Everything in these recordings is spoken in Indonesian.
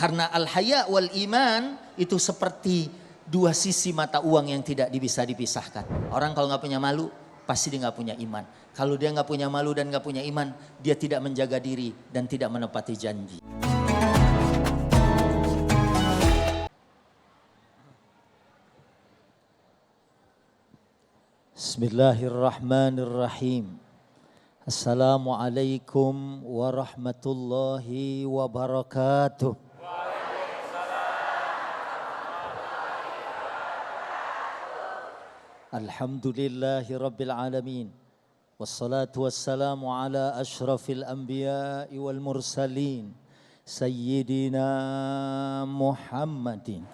Karena al-haya wal iman itu seperti dua sisi mata uang yang tidak bisa dipisahkan. Orang kalau nggak punya malu, pasti dia nggak punya iman. Kalau dia nggak punya malu dan nggak punya iman, dia tidak menjaga diri dan tidak menepati janji. Bismillahirrahmanirrahim. Assalamualaikum warahmatullahi wabarakatuh. Alhamdulillahi rabbil alamin. Wassalatu wassalamu ala ashrafil anbiya'i wal mursalin. Sayyidina Muhammadin.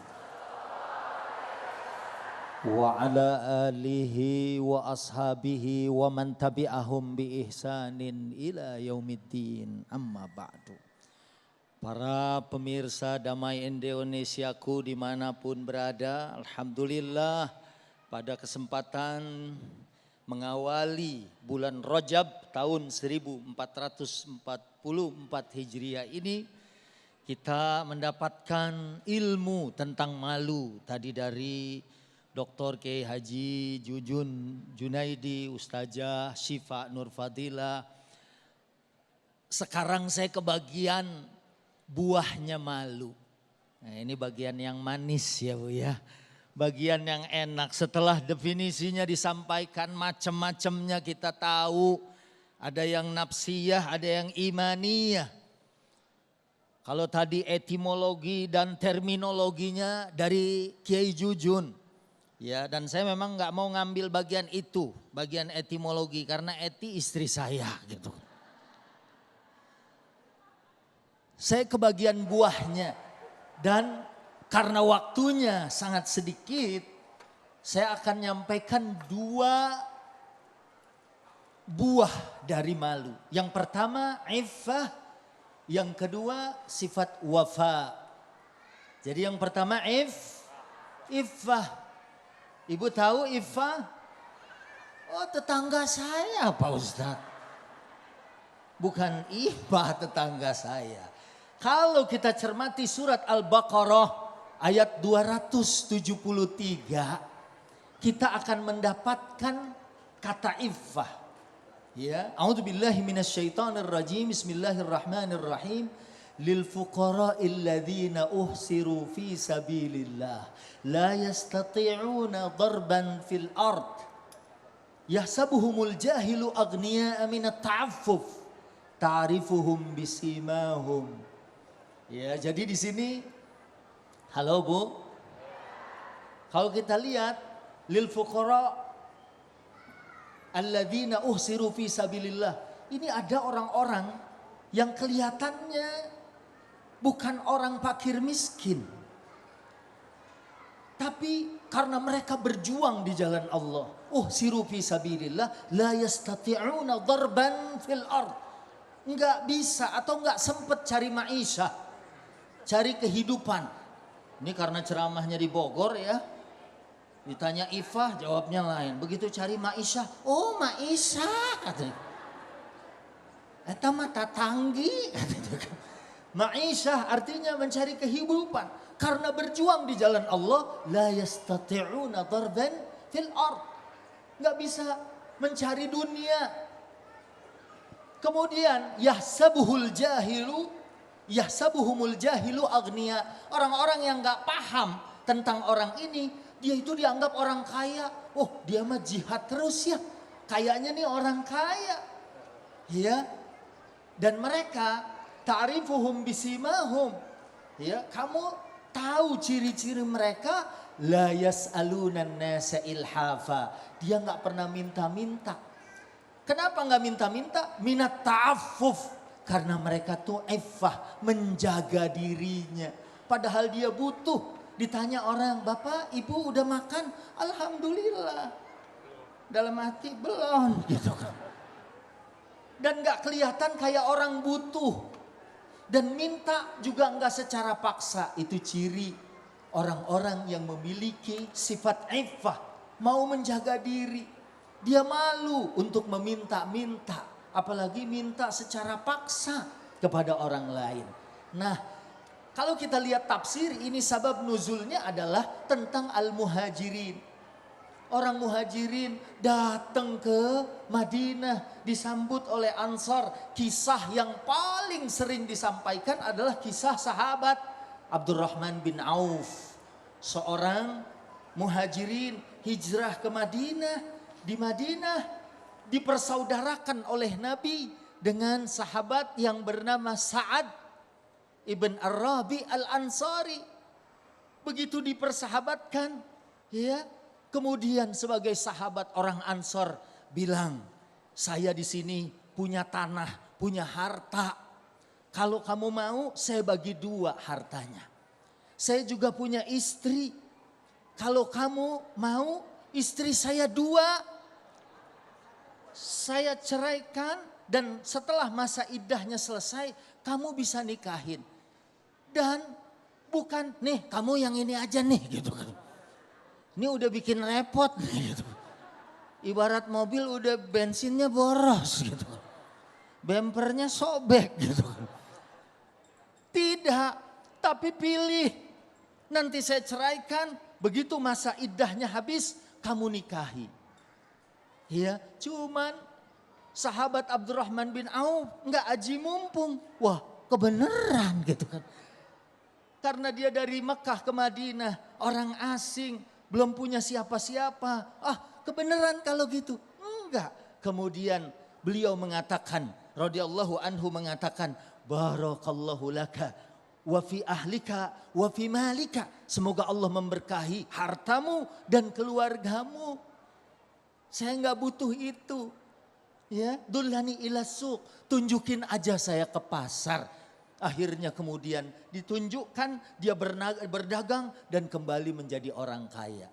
Wa ala alihi wa ashabihi wa man tabi'ahum bi ihsanin ila yaumiddin, amma ba'du. Para pemirsa Damai Indonesiaku dimanapun berada, alhamdulillah pada kesempatan mengawali bulan Rajab tahun 1444 Hijriah ini, kita mendapatkan ilmu tentang malu tadi dari Dr. Kiai Haji Jujun Junaidi, Ustazah Syifa Nur Fadila. Sekarang saya kebagian buahnya malu. Nah, ini bagian yang manis ya Bu ya. Bagian yang enak. Setelah definisinya disampaikan macam-macamnya kita tahu. Ada yang nafsiyah, ada yang imaniyah. Kalau tadi etimologi dan terminologinya dari Kiai Jujun. Ya, dan saya memang nggak mau ngambil bagian itu, bagian etimologi, karena Eti istri saya gitu. Saya kebagian buahnya, dan karena waktunya sangat sedikit, saya akan nyampaikan dua buah dari malu. Yang pertama iffah, yang kedua sifat wafa. Jadi yang pertama iffah. Ibu tahu iffah? Oh, tetangga saya Pak Ustadz. Bukan iffah tetangga saya. Kalau kita cermati surat Al-Baqarah ayat 273, kita akan mendapatkan kata iffah. Ya, a'udzubillahi minasyaitonirrajim. Bismillahirrahmanirrahim. Lil fuqara'il ladzina uhsiru fi sabilillah la yastati'una darban fil ard yahsabuhumul jahilu aghniya'a minat ta'affuf ta'rifuhum bisimahum. Ya, jadi di sini halo Bu. Kalau kita lihat lil fuqara alladzina uhsiru fi sabilillah, ini ada orang-orang yang kelihatannya bukan orang fakir miskin. Tapi karena mereka berjuang di jalan Allah. Siru fi sabilillah la yastati'una darban fil ard. Enggak bisa atau enggak sempat cari ma'isyah. Cari kehidupan. Ini karena ceramahnya di Bogor ya. Ditanya iffah jawabnya lain. Begitu cari ma'isyah. Oh ma'isyah katanya. Eta mata tanggi katanya. Ma'isyah artinya mencari kehidupan. Karena berjuang di jalan Allah. La yastati'una darban fil ard. Gak bisa mencari dunia. Kemudian yahsabuhumul jahilu agniya. Orang-orang yang gak paham tentang orang ini, dia itu dianggap orang kaya. Oh, dia mah jihad terus ya. Kayaknya nih orang kaya. Ya. Dan mereka ta'rifuhum bisimahum. Ya, kamu tahu ciri-ciri mereka. La yas'alunan nasa ilhafa. Dia enggak pernah minta-minta. Kenapa enggak minta-minta? Minat ta'affuf. Karena mereka tuh iffah, menjaga dirinya. Padahal dia butuh. Ditanya orang, "Bapak, Ibu udah makan?" "Alhamdulillah." Dalam hati, "Belum." Gitu kan. Dan enggak kelihatan kayak orang butuh. Dan minta juga enggak secara paksa. Itu ciri orang-orang yang memiliki sifat iffah. Mau menjaga diri. Dia malu untuk meminta-minta. Apalagi minta secara paksa kepada orang lain. Nah, Kalau kita lihat tafsir, ini sabab nuzulnya adalah tentang al-muhajirin. Orang muhajirin datang ke Madinah disambut oleh Ansar. Kisah yang paling sering disampaikan adalah kisah sahabat Abdurrahman bin Auf. Seorang muhajirin hijrah ke Madinah. Di Madinah dipersaudarakan oleh Nabi dengan sahabat yang bernama Sa'ad ibn Ar-Rabi al-Ansari. Begitu dipersahabatkan, ya. Kemudian sebagai sahabat orang Ansor bilang, saya di sini punya tanah, punya harta. Kalau kamu mau, saya bagi 2 hartanya. Saya juga punya istri. Kalau kamu mau, istri saya 2. Saya ceraikan dan setelah masa iddahnya selesai, kamu bisa nikahin. Dan bukan, nih kamu yang ini aja nih gitu kan. Ini udah bikin repot gitu. Ibarat mobil udah bensinnya boros gitu. Bempernya sobek gitu. Tidak, tapi pilih. Nanti saya ceraikan, begitu masa iddahnya habis, kamu nikahi. Ya, cuman sahabat Abdurrahman bin Auf nggak aji mumpung. Wah, kebenaran gitu kan. Karena dia dari Mekah ke Madinah, orang asing, belum punya siapa-siapa. Kebenaran kalau gitu. Enggak. Kemudian beliau mengatakan, radhiyallahu anhu mengatakan, barakallahu laka wa fi ahlika wa fi malika. Semoga Allah memberkahi hartamu dan keluargamu. Saya enggak butuh itu. Ya, dullani ila suq, tunjukin aja saya ke pasar. Akhirnya kemudian ditunjukkan dia berdagang dan kembali menjadi orang kaya.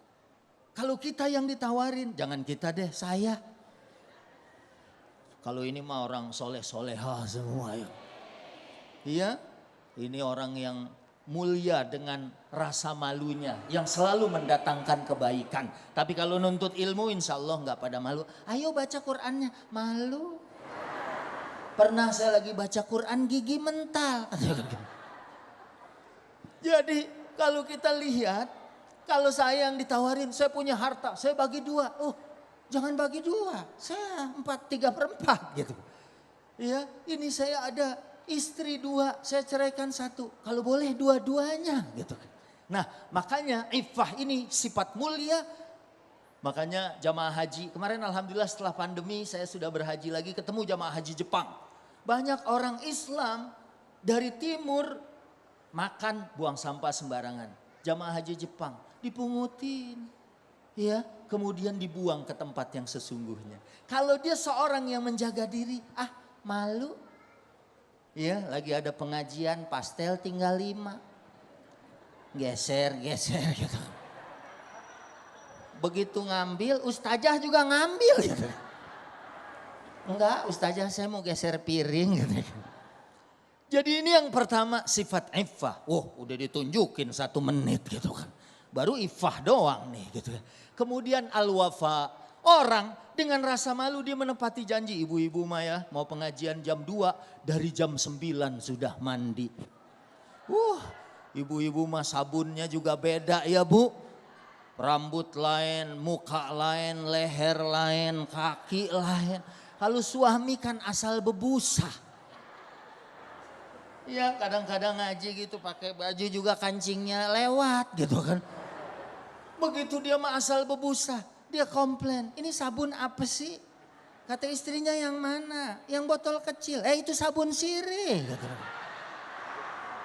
Kalau kita yang ditawarin, jangan kita deh, saya. Kalau ini mah orang soleh-soleha semua ya. Iya, ini orang yang mulia dengan rasa malunya. Yang selalu mendatangkan kebaikan. Tapi kalau nuntut ilmu insya Allah nggak pada malu. Ayo baca Qur'annya, malu. Pernah saya lagi baca Quran gigi mental. Jadi kalau kita lihat, kalau saya yang ditawarin, saya punya harta, saya bagi 2. Jangan bagi 2, saya 3/4 gitu. Ya, ini saya ada istri 2, saya ceraikan 1. Kalau boleh 2-duanya gitu. Nah makanya iffah ini sifat mulia. Makanya jamaah haji, kemarin alhamdulillah setelah pandemi saya sudah berhaji lagi, ketemu jamaah haji Jepang. Banyak orang Islam dari timur makan buang sampah sembarangan. Jamaah haji Jepang dipungutin. Ya, kemudian dibuang ke tempat yang sesungguhnya. Kalau dia seorang yang menjaga diri, malu. Ya, lagi ada pengajian pastel tinggal 5. Geser gitu. Begitu ngambil, ustazah juga ngambil gitu. Enggak, ustazah saya mau geser piring gitu. Jadi ini yang pertama sifat iffah. Udah ditunjukin 1 menit gitu kan. Baru iffah doang nih gitu kan. Kemudian al-wafa. Orang dengan rasa malu dia menepati janji. Ibu-ibu mah ya mau pengajian jam 2 dari jam 9 sudah mandi. Ibu-ibu mah sabunnya juga beda ya bu. Rambut lain, muka lain, leher lain, kaki lain. Kalau suami kan asal bebusa. Ya kadang-kadang ngaji gitu pakai baju juga kancingnya lewat gitu kan. Begitu dia mah asal bebusa, dia komplain. Ini sabun apa sih? Kata istrinya yang mana? Yang botol kecil. Itu sabun sirih. Gitu.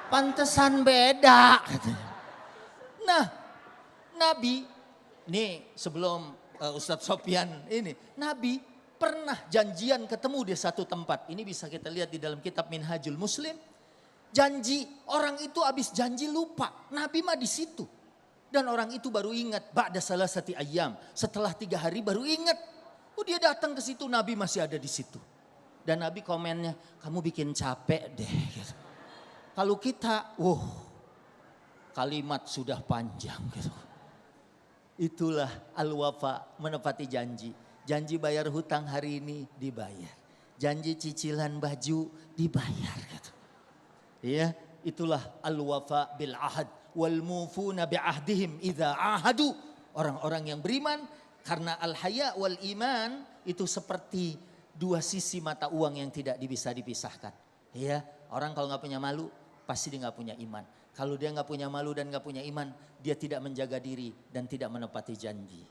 Pantesan beda. Gitu. Nah Nabi, nih sebelum Ustadz Sofyan ini, Nabi pernah janjian ketemu di satu tempat. Ini bisa kita lihat di dalam kitab Minhajul Muslim. Janji, orang itu habis janji lupa. Nabi mah di situ. Dan orang itu baru ingat, ba'da salasati ayyam. Setelah 3 hari baru ingat. Dia datang ke situ, Nabi masih ada di situ. Dan Nabi komennya, kamu bikin capek deh. Gitu. Kalau kita, kalimat sudah panjang gitu. Itulah al-wafa, menepati janji. Janji bayar hutang hari ini dibayar. Janji cicilan baju dibayar gitu. Iya, itulah al-wafa bil ahad wal mufuna bi ahdihim idza ahadu. Orang-orang yang beriman, karena al-haya wal iman itu seperti dua sisi mata uang yang tidak bisa dipisahkan. Ya, orang kalau nggak punya malu pasti dia nggak punya iman. Kalau dia nggak punya malu dan nggak punya iman, dia tidak menjaga diri dan tidak menepati janji.